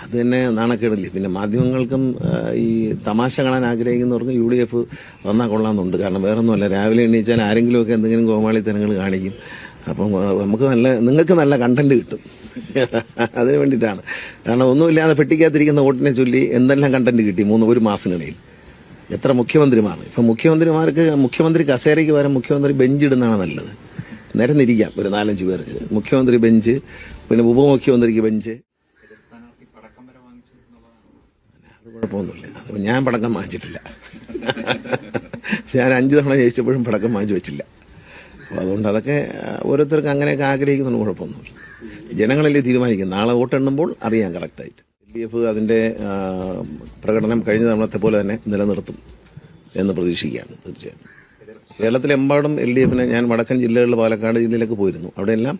അത് തന്നെ നാണക്കേടില്ലേ. പിന്നെ മാധ്യമങ്ങൾക്കും ഈ തമാശ കാണാൻ ആഗ്രഹിക്കുന്നവർക്കും UDF വന്നാൽ കൊള്ളാമെന്നുണ്ട്. കാരണം വേറൊന്നുമല്ല, രാവിലെ എണീച്ചാൽ ആരെങ്കിലുമൊക്കെ എന്തെങ്കിലും കോമാളിത്തരങ്ങൾ കാണിക്കും. അപ്പം നിങ്ങൾക്ക് നല്ല കണ്ടന്റ് കിട്ടും. അതിന് വേണ്ടിയിട്ടാണ്. കാരണം ഒന്നുമില്ലാതെ പെട്ടിക്കകത്തിരിക്കുന്ന വോട്ടിനെ ചൊല്ലി എന്തെല്ലാം കണ്ടന്റ് കിട്ടി ഒരു മാസത്തിനിടയിൽ. എത്ര മുഖ്യമന്ത്രിമാർ. ഇപ്പം മുഖ്യമന്ത്രി കസേരയ്ക്ക് വരാൻ മുഖ്യമന്ത്രി ബെഞ്ച് ഇടുന്നതാണ് നല്ലത്. നിരന്നിരിക്കാം ഒരു 4-5 പേർക്ക്. മുഖ്യമന്ത്രി ബെഞ്ച്, പിന്നെ ഉപമുഖ്യമന്ത്രിക്ക് ബെഞ്ച്. അത് കുഴപ്പമൊന്നുമില്ല. അപ്പം ഞാൻ പടക്കം വാങ്ങിച്ചിട്ടില്ല. ഞാൻ 5 തവണ ജയിച്ചപ്പോഴും പടക്കം വാങ്ങിച്ചു വെച്ചില്ല. അപ്പോൾ അതുകൊണ്ട് അതൊക്കെ ഓരോരുത്തർക്ക് അങ്ങനെയൊക്കെ ആഗ്രഹിക്കുന്നുണ്ട്. കുഴപ്പമൊന്നുമില്ല. ജനങ്ങളല്ലേ തീരുമാനിക്കും. നാളെ വോട്ടെണ്ണുമ്പോൾ അറിയാം കറക്റ്റായിട്ട്. LDF അതിൻ്റെ പ്രകടനം കഴിഞ്ഞ തവണത്തെ പോലെ തന്നെ നിലനിർത്തും എന്ന് പ്രതീക്ഷിക്കുകയാണ്. തീർച്ചയായിട്ടും കേരളത്തിലെമ്പാടും LDFനെ, ഞാൻ വടക്കൻ ജില്ലകളിൽ പാലക്കാട് ജില്ലയിലൊക്കെ പോയിരുന്നു, അവിടെയെല്ലാം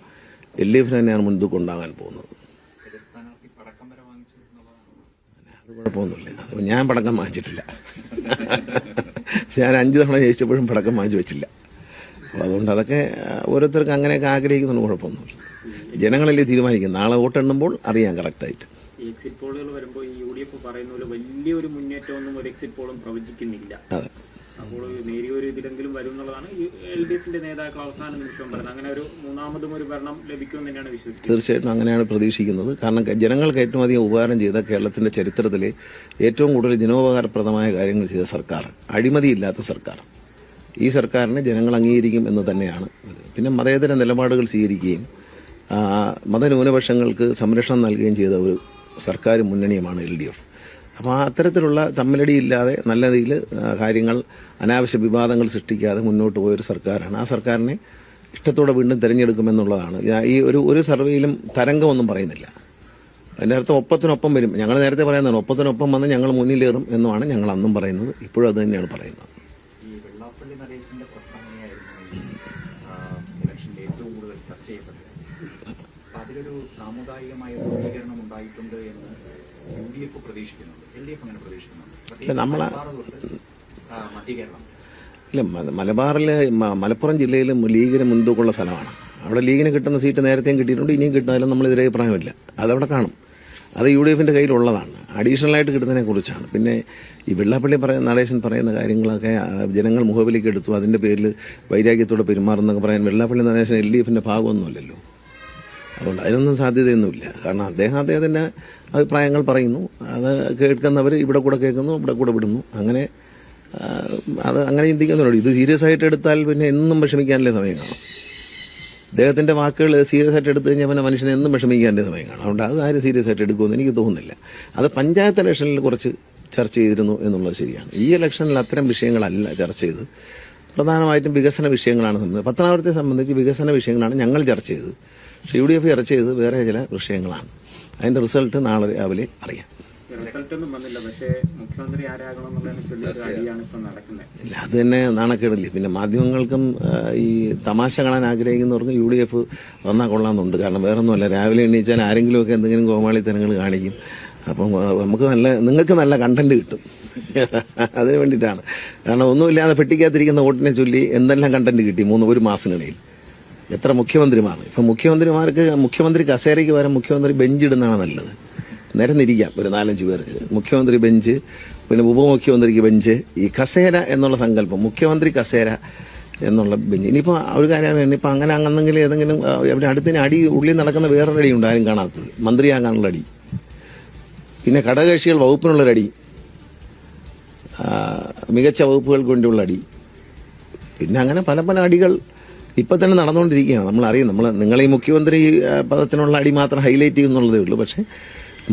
LDFന് തന്നെയാണ് മുൻതൂക്കം കൊണ്ടാകാൻ പോകുന്നത്. അത് കുഴപ്പമൊന്നുമില്ല. അപ്പോൾ ഞാൻ പടക്കം വാങ്ങിച്ചിട്ടില്ല. ഞാൻ 5 തവണ ജയിച്ചപ്പോഴും പടക്കം വാങ്ങിച്ചു വെച്ചില്ല. അപ്പോൾ അതുകൊണ്ട് അതൊക്കെ ഓരോരുത്തർക്ക് അങ്ങനെയൊക്കെ ആഗ്രഹിക്കുന്നുണ്ട്. കുഴപ്പമൊന്നുമില്ല. ജനങ്ങളല്ലേ തീരുമാനിക്കും. നാളെ വോട്ടെണ്ണുമ്പോൾ അറിയാം കറക്റ്റായിട്ട്. എക്സിറ്റ് പോളുകൾ വരുമ്പോൾ ഈ UDF പറയുന്ന പോലെ വലിയൊരു മുന്നേറ്റമൊന്നും ഒരു എക്സിറ്റ് പോളും പ്രവചിക്കുന്നില്ല. അപ്പോൾ നേരിയൊരു ഇതിലെങ്കിലും വരും എന്നുള്ളതാണ് LDFന്റെ നേതാക്കൾ അവസാന നിമിഷം പറയുന്നത്. അങ്ങനെ ഒരു മൂന്നാമതും ഒരു ഭരണം ലഭിക്കുമെന്ന് തന്നെയാണ് വിശ്വസിക്കുന്നത്. തീർച്ചയായിട്ടും അങ്ങനെയാണ് പ്രതീക്ഷിക്കുന്നത്. കാരണം ജനങ്ങൾക്ക് ഏറ്റവും അധികം ഉപകാരം ചെയ്ത, കേരളത്തിൻ്റെ ചരിത്രത്തിലെ ഏറ്റവും കൂടുതൽ ജനോപകാരപ്രദമായ കാര്യങ്ങൾ ചെയ്ത സർക്കാർ, അഴിമതിയില്ലാത്ത സർക്കാർ. ഈ സർക്കാരിനെ ജനങ്ങൾ അംഗീകരിക്കും എന്ന് തന്നെയാണ്. പിന്നെ മതേതര നിലപാടുകൾ സ്വീകരിക്കുകയും മതന്യൂനപക്ഷങ്ങൾക്ക് സംരക്ഷണം നൽകുകയും ചെയ്ത ഒരു സർക്കാർ മുന്നണിയുമാണ് LDF. അപ്പോൾ അത്തരത്തിലുള്ള തമ്മിലടിയില്ലാതെ നല്ല രീതിയിൽ കാര്യങ്ങൾ, അനാവശ്യ വിവാദങ്ങൾ സൃഷ്ടിക്കാതെ മുന്നോട്ട് പോയൊരു സർക്കാരാണ്. ആ സർക്കാരിനെ ഇഷ്ടത്തോടെ വീണ്ടും തിരഞ്ഞെടുക്കുമെന്നുള്ളതാണ്. ഈ ഒരു സർവേയിലും തരംഗമൊന്നും പറയുന്നില്ല. അതിൻ്റെ അർത്ഥം ഒപ്പത്തിനൊപ്പം വരും. ഞങ്ങൾ നേരത്തെ പറയുന്നതാണ്, ഒപ്പത്തിനൊപ്പം വന്ന് ഞങ്ങൾ മുന്നിലേറും എന്നുമാണ് ഞങ്ങൾ അന്നും പറയുന്നത്. ഇപ്പോഴും അത് തന്നെയാണ് പറയുന്നത്. അതിലൊരു സാമുദായികമായ ധ്രുവീകരണം ഉണ്ടായിട്ടുണ്ട് എന്ന് UDF പ്രതീക്ഷിക്കുന്നുണ്ട്. LDF അങ്ങനെ പ്രതീക്ഷിക്കുന്നുണ്ട്. മലബാറിൽ, മലപ്പുറം ജില്ലയിൽ ലീഗിന് മുൻതൂക്കമുള്ള സ്ഥലമാണ്. അവിടെ ലീഗിന് കിട്ടുന്ന സീറ്റ് നേരത്തെയും കിട്ടിയിട്ടുണ്ട്, ഇനിയും കിട്ടാനും നമ്മളെതിരെ അഭിപ്രായമില്ല. അതവിടെ കാണും. അത് UDFന്റെ കയ്യിലുള്ളതാണ്. അഡീഷണലായിട്ട് കിട്ടുന്നതിനെ കുറിച്ചാണ്. പിന്നെ ഈ വെള്ളാപ്പള്ളി നടേശൻ പറയുന്ന കാര്യങ്ങളൊക്കെ ജനങ്ങൾ മുഖവിലേക്ക് എടുത്തു, അതിൻ്റെ പേരിൽ വൈരാഗ്യത്തോടെ പെരുമാറുന്നൊക്കെ പറയാൻ വെള്ളാപ്പള്ളി നടേശൻ LDFന്റെ ഭാഗമൊന്നുമല്ലല്ലോ. അതുകൊണ്ട് അതിനൊന്നും സാധ്യതയൊന്നുമില്ല. കാരണം അദ്ദേഹത്തിൻ്റെ അഭിപ്രായങ്ങൾ പറയുന്നു, അത് കേൾക്കുന്നവർ ഇവിടെ കൂടെ കേൾക്കുന്നു, ഇവിടെ കൂടെ വിടുന്നു. അങ്ങനെ അങ്ങനെ ചിന്തിക്കുന്നുള്ളൂ. ഇത് സീരിയസ് ആയിട്ട് എടുത്താൽ പിന്നെ എന്നും വിഷമിക്കാനല്ലേ സമയം കാണും. അദ്ദേഹത്തിൻ്റെ വാക്കുകൾ സീരിയസ് ആയിട്ട് എടുത്തു കഴിഞ്ഞാൽ പിന്നെ മനുഷ്യനെ എന്നും വിഷമിക്കാൻ്റെ സമയം കാണും. അതുകൊണ്ട് അത് ആരും സീരിയസ് ആയിട്ട് എടുക്കുമെന്ന് എനിക്ക് തോന്നുന്നില്ല. അത് പഞ്ചായത്ത് ഇലക്ഷനിൽ കുറച്ച് ചർച്ച ചെയ്തിരുന്നു എന്നുള്ളത് ശരിയാണ്. ഈ ഇലക്ഷനിൽ അത്തരം വിഷയങ്ങളല്ല ചർച്ച ചെയ്ത്, പ്രധാനമായിട്ടും വികസന വിഷയങ്ങളാണ്. പത്തനാപുരത്തെ സംബന്ധിച്ച് വികസന വിഷയങ്ങളാണ് ഞങ്ങൾ ചർച്ച ചെയ്തത്. പക്ഷേ UDF ചർച്ച ചെയ്ത് വേറെ ചില വിഷയങ്ങളാണ്. അതിൻ്റെ റിസൾട്ട് നാളെ രാവിലെ അറിയാം. ഇല്ല, അത് തന്നെ നാണക്കേടില്ലേ. പിന്നെ മാധ്യമങ്ങൾക്കും ഈ തമാശ കാണാൻ ആഗ്രഹിക്കുന്നവർക്കും UDF വന്നാൽ കൊള്ളാമെന്നുണ്ട്. കാരണം വേറൊന്നുമല്ല, രാവിലെ എണീച്ചാൽ ആരെങ്കിലുമൊക്കെ എന്തെങ്കിലും കോമാളിത്തരങ്ങൾ കാണിക്കും. അപ്പം നിങ്ങൾക്ക് നല്ല കണ്ടന്റ് കിട്ടും. അതിന് വേണ്ടിയിട്ടാണ്. കാരണം ഒന്നുമില്ലാതെ പെട്ടിക്കകത്തിരിക്കുന്ന വോട്ടിനെ ചൊല്ലി എന്തെല്ലാം കണ്ടന്റ് കിട്ടി ഒരു മാസത്തിനിടയിൽ. എത്ര മുഖ്യമന്ത്രിമാർ. ഇപ്പം മുഖ്യമന്ത്രി കസേരയ്ക്ക് വരാൻ മുഖ്യമന്ത്രി ബെഞ്ച് ഇടുന്നതാണ് നല്ലത്. നിരന്നിരിക്കാം ഒരു 4-5 പേർക്ക്. മുഖ്യമന്ത്രി ബെഞ്ച്, പിന്നെ ഉപമുഖ്യമന്ത്രിക്ക് ബെഞ്ച്. ഈ കസേര എന്നുള്ള സങ്കല്പം, മുഖ്യമന്ത്രി കസേര എന്നുള്ള ബെഞ്ച്. ഇനിയിപ്പോൾ ഒരു കാര്യമാണ്, ഇനിയിപ്പോൾ അങ്ങനെ അങ്ങനെങ്കിൽ ഏതെങ്കിലും ഇവിടെ അടുത്തിന് ഉള്ളിൽ നടക്കുന്ന വേറൊരു അടിയുണ്ട് ആരും കാണാത്തത്, മന്ത്രിയാകാനുള്ള അടി. പിന്നെ ഘടകകക്ഷികൾ വകുപ്പിനുള്ളൊരടി, മികച്ച വകുപ്പുകൾക്ക് വേണ്ടിയുള്ള അടി. പിന്നെ അങ്ങനെ പല അടികൾ ഇപ്പം തന്നെ നടന്നുകൊണ്ടിരിക്കുകയാണ്. നമ്മളറിയും. നിങ്ങൾ ഈ മുഖ്യമന്ത്രി പദത്തിനുള്ള അടി മാത്രം ഹൈലൈറ്റ് ചെയ്യുന്നുള്ളതേ ഉള്ളൂ. പക്ഷേ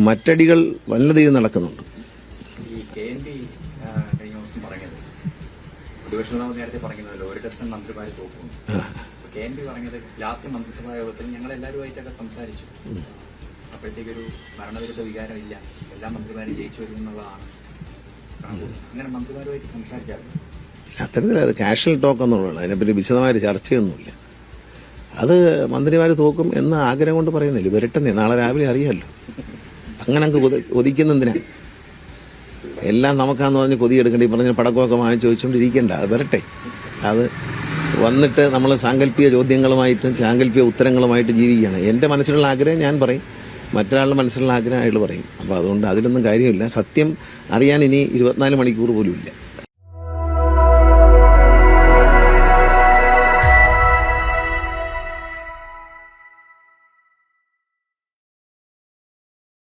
മറ്റടികൾ വല്ലതീരം നടക്കുന്നുണ്ട്. ഈ KNP കഴിഞ്ഞ ദിവസം പറഞ്ഞത്, പ്രതിപക്ഷ നേരത്തെ പറഞ്ഞല്ലോ, ഒരു ഡസൻ മന്ത്രിമാർ തോക്കും. KNP പറഞ്ഞത് ലാസ്റ്റ് മന്ത്രിസഭാ യോഗത്തിൽ ഞങ്ങൾ എല്ലാവരുമായിട്ടൊക്കെ സംസാരിച്ചു. അപ്പോഴത്തേക്കൊരു ഭരണവിരുദ്ധ വികാരം ഇല്ല, എല്ലാ മന്ത്രിമാരും ജയിച്ചു വരും എന്നുള്ളതാണ്. അങ്ങനെ മന്ത്രിമാരുമായിട്ട് സംസാരിച്ചായിരുന്നു. അത്തരത്തിൽ കാഷ്വൽ ടോക്ക് എന്നുള്ളതാണ്. അതിനെപ്പറ്റി വിശദമായ ചർച്ചയൊന്നുമില്ല. അത് മന്ത്രിമാർ തോക്കും എന്ന ആഗ്രഹം കൊണ്ട് പറയുന്നില്ല. വരട്ടെന്നേ, നാളെ രാവിലെ അറിയാമല്ലോ. അങ്ങനെ അങ്ങ് കൊതിക്കുന്നതിനാ. എല്ലാം നമുക്കാന്ന് പറഞ്ഞ് കൊതിയെടുക്കേണ്ടി പറഞ്ഞ് പടക്കമൊക്കെ വാങ്ങിച്ച് വെച്ചുകൊണ്ടിരിക്കേണ്ട. അത് വരട്ടെ. അത് വന്നിട്ട് നമ്മൾ സാങ്കല്പിക ചോദ്യങ്ങളുമായിട്ടും സാങ്കല്പിക ഉത്തരങ്ങളുമായിട്ട് ജീവിക്കുകയാണ്. എൻ്റെ മനസ്സിലുള്ള ആഗ്രഹം ഞാൻ പറയും, മറ്റൊരാളുടെ മനസ്സിലുള്ള ആഗ്രഹം അയാൾ പറയും. അപ്പോൾ അതുകൊണ്ട് അതിലൊന്നും കാര്യമില്ല. സത്യം അറിയാൻ ഇനി 24 മണിക്കൂർ പോലും ഇല്ല.